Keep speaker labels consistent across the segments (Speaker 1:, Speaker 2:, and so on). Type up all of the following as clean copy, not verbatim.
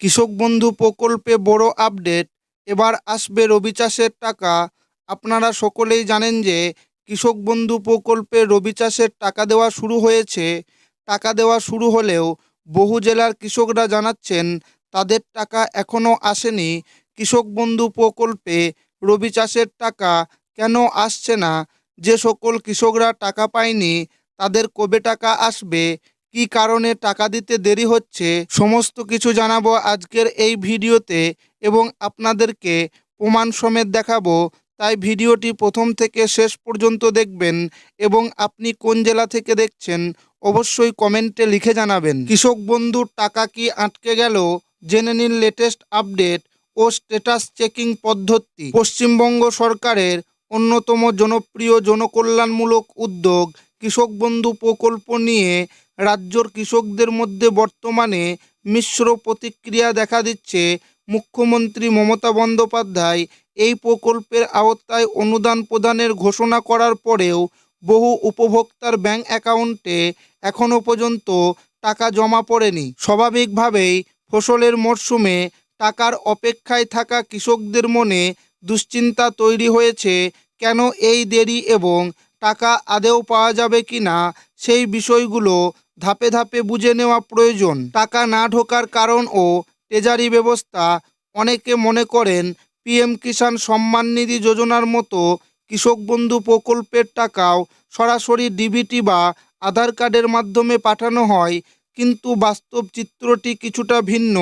Speaker 1: কৃষক বন্ধু প্রকল্পে বড় আপডেট। এবার আসবে রবি চাষের টাকা। আপনারা সকলেই জানেন যে কৃষক বন্ধু প্রকল্পে রবি চাষের টাকা দেওয়া শুরু হয়েছে। টাকা দেওয়া শুরু হলেও বহু জেলার কৃষকরা জানাচ্ছেন তাদের টাকা এখনও আসেনি। কৃষক বন্ধু প্রকল্পে রবি চাষের টাকা কেন আসছে না? যে সকল কৃষকরা টাকা পায়নি তাদের কবে টাকা আসবে? কী কারণে টাকা দিতে দেরি হচ্ছে, সমস্ত কিছু জানাবো আজকের এই ভিডিওতে এবং আপনাদেরকে প্রমাণ সমেত দেখাবো। তাই ভিডিওটি প্রথম থেকে শেষ পর্যন্ত দেখবেন এবং আপনি কোন জেলা থেকে দেখছেন অবশ্যই কমেন্টে লিখে জানাবেন। কৃষক বন্ধুর টাকা কি আটকে গেল? জেনে নিন লেটেস্ট আপডেট ও স্ট্যাটাস চেকিং পদ্ধতি। পশ্চিমবঙ্গ সরকারের অন্যতম জনপ্রিয় জনকল্যাণমূলক উদ্যোগ কৃষক বন্ধু প্রকল্প নিয়ে রাজ্যর কৃষকদের মধ্যে বর্তমানে মিশ্র প্রতিক্রিয়া দেখা দিচ্ছে। মুখ্যমন্ত্রী মমতা বন্দ্যোপাধ্যায় এই প্রকল্পের আওতায় অনুদান প্রদানের ঘোষণা করার পরেও বহু উপভোক্তার ব্যাংক অ্যাকাউন্টে এখনও পর্যন্ত টাকা জমা পড়েনি। স্বাভাবিকভাবেই ফসলের মরশুমে টাকার অপেক্ষায় থাকা কৃষকদের মনে দুশ্চিন্তা তৈরি হয়েছে। কেন এই দেরি এবং টাকা আদৌ পাওয়া যাবে কি না সেই বিষয়গুলো ধাপে ধাপে বুঝে নেওয়া প্রয়োজন। টাকা না ঢোকার কারণ ও ট্রেজারি ব্যবস্থা। অনেকে মনে করেন পিএম কিষাণ সম্মান নিধি যোজনার মতো কৃষক বন্ধু প্রকল্পের টাকাও সরাসরি ডিবিটি বা আধার কার্ডের মাধ্যমে পাঠানো হয়, কিন্তু বাস্তব চিত্রটি কিছুটা ভিন্ন।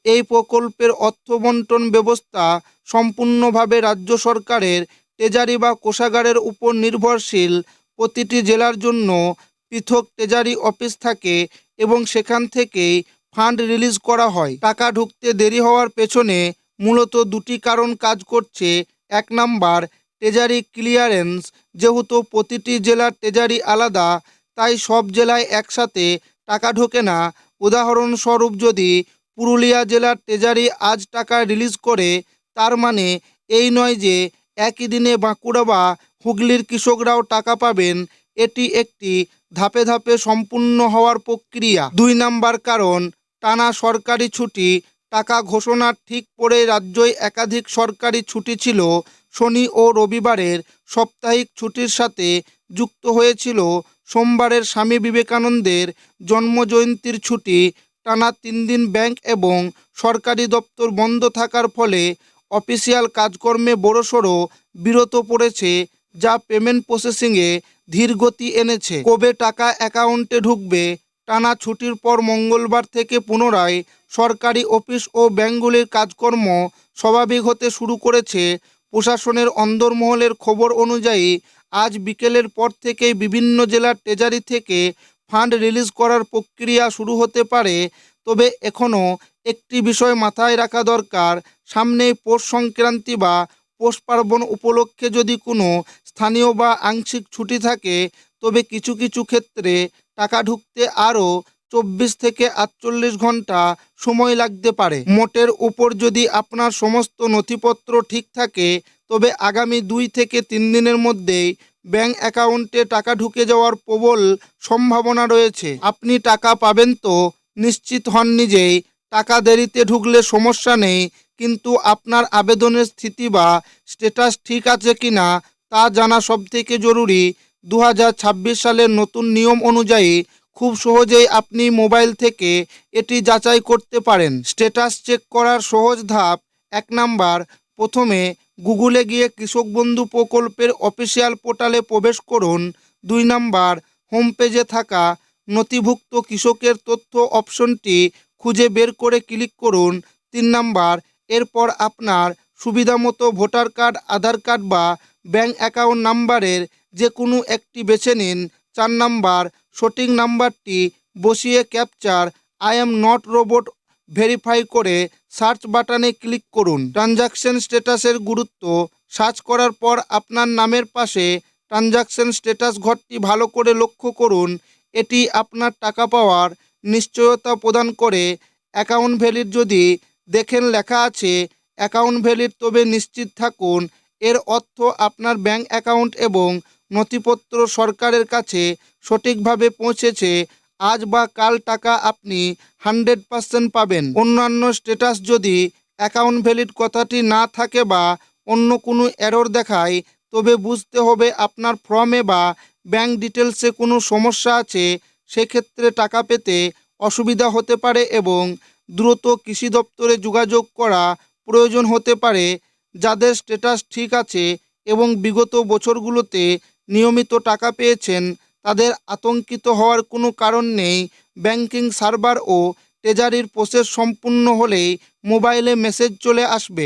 Speaker 1: এই প্রকল্পের অর্থ বন্টন ব্যবস্থা সম্পূর্ণভাবে রাজ্য সরকারের ট্রেজারি বা কোষাগারের উপর নির্ভরশীল। প্রতিটি জেলার জন্য পৃথক ট্রেজারি অফিস থাকে এবং সেখান থেকেই ফান্ড রিলিজ করা হয়। টাকা ঢুকতে দেরি হওয়ার পেছনে মূলত দুটি কারণ কাজ করছে। এক নাম্বার, ট্রেজারি ক্লিয়ারেন্স। যেহেতু প্রতিটি জেলার ট্রেজারি আলাদা, তাই সব জেলায় একসাথে টাকা ঢোকে না। উদাহরণস্বরূপ, যদি পুরুলিয়া জেলার ট্রেজারি আজ টাকা রিলিজ করে, তার মানে এই নয় যে একই দিনে বাঁকুড়া বা হুগলির কৃষকরাও টাকা পাবেন। এটি একটি ধাপে ধাপে সম্পূর্ণ হওয়ার প্রক্রিয়া। দুই নাম্বার কারণ, টানা সরকারি ছুটি। টাকা ঘোষণার ঠিক পরে রাজ্যই একাধিক সরকারি ছুটি ছিল। শনি ও রবিবারের সাপ্তাহিক ছুটির সাথে যুক্ত হয়েছিল সোমবারের স্বামী বিবেকানন্দের জন্মজয়ন্তীর ছুটি। টানা 3 দিন ব্যাংক এবং সরকারি দপ্তর বন্ধ থাকার ফলে অফিসিয়াল কাজকর্মে বড়সড় বিরত পড়েছে, যা পেমেন্ট প্রসেসিংয়ে ধীরগতি এনেছে। কবে টাকা অ্যাকাউন্টে ঢুকবে? টানা ছুটির পর মঙ্গলবার থেকে পুনরায় সরকারি অফিস ও ব্যাংকগুলির কাজকর্ম স্বাভাবিক হতে শুরু করেছে। প্রশাসনের অন্দরমহলের খবর অনুযায়ী আজ বিকেলের পর থেকেই বিভিন্ন জেলার ট্রেজারি থেকে ফান্ড রিলিজ করার প্রক্রিয়া শুরু হতে পারে। তবে এখনও একটি বিষয় মাথায় রাখা দরকার, সামনেই পৌষ সংক্রান্তি বা পৌষ পার্বণ উপলক্ষে যদি কোনো স্থানীয় বা আংশিক ছুটি থাকে, তবে কিছু কিছু ক্ষেত্রে টাকা ঢুকতে আরও 24 থেকে 48 ঘন্টা সময় লাগতে পারে। মোটের উপর যদি আপনার সমস্ত নথিপত্র ঠিক থাকে, তবে আগামী 2 থেকে 3 দিনের মধ্যেই ব্যাংক অ্যাকাউন্টে টাকা ঢুকে যাওয়ার প্রবল সম্ভাবনা রয়েছে। আপনি টাকা পাবেন তো নিশ্চিত হন নিজেই। টাকা দেরিতে ঢুকলে সমস্যা নেই, কিন্তু আপনার আবেদনের স্থিতি বা স্ট্যাটাস ঠিক আছে কিনা তা জানা সবথেকে জরুরি। 2026 সালের নতুন নিয়ম অনুযায়ী খুব সহজেই আপনি মোবাইল থেকে এটি যাচাই করতে পারেন। স্ট্যাটাস চেক করার সহজ ধাপ। 1 নাম্বার, প্রথমে গুগলে গিয়ে কৃষক বন্ধু প্রকল্পের অফিসিয়াল পোর্টালে প্রবেশ করুন। 2 নাম্বার, হোম পেজে থাকা নথিভুক্ত কৃষকের তথ্য অপশনটি খুঁজে বের করে ক্লিক করুন। 3 নাম্বার, এরপর আপনার সুবিধামতো ভোটার কার্ড, আধার কার্ড বা ব্যাংক অ্যাকাউন্ট নাম্বারের যে কোনো একটি বেছে নিন। 4 নাম্বার, সঠিক নাম্বারটি বসিয়ে capture I am not robot verify করে সার্চ বাটনে ক্লিক করুন। ট্রানজাকশন স্ট্যাটাসের গুরুত্ব। সার্চ করার পর আপনার নামের পাশে ট্রানজাকশন স্ট্যাটাস ঘরটি ভালো করে লক্ষ্য করুন। এটি আপনার টাকা পাওয়ার নিশ্চয়তা প্রদান করে। অ্যাকাউন্ট ভ্যালিড যদি দেখেন লেখা আছে অ্যাকাউন্ট ভ্যালিড, তবে নিশ্চিত থাকুন এর অর্থ আপনার ব্যাংক অ্যাকাউন্ট এবং নথিপত্র সরকারের কাছে সঠিকভাবে পৌঁছেছে। আজ বা কাল টাকা আপনি 100% পাবেন। অন্যান্য স্ট্যাটাস যদি অ্যাকাউন্ট ভ্যালিড কথাটি না থাকে বা অন্য কোনো এরর দেখায়, তবে বুঝতে হবে আপনার ফর্মে বা ব্যাংক ডিটেলসে কোনো সমস্যা আছে। সেক্ষেত্রে টাকা পেতে অসুবিধা হতে পারে এবং দ্রুত কৃষি দপ্তরে যোগাযোগ করা প্রয়োজন হতে পারে। যাদের স্ট্যাটাস ঠিক আছে এবং বিগত বছরগুলোতে নিয়মিত টাকা পেয়েছেন, তাদের আতঙ্কিত হওয়ার কোনো কারণ নেই। ব্যাংকিং সার্ভার ও ট্রেজারির প্রসেস সম্পূর্ণ হলেই মোবাইলে মেসেজ চলে আসবে।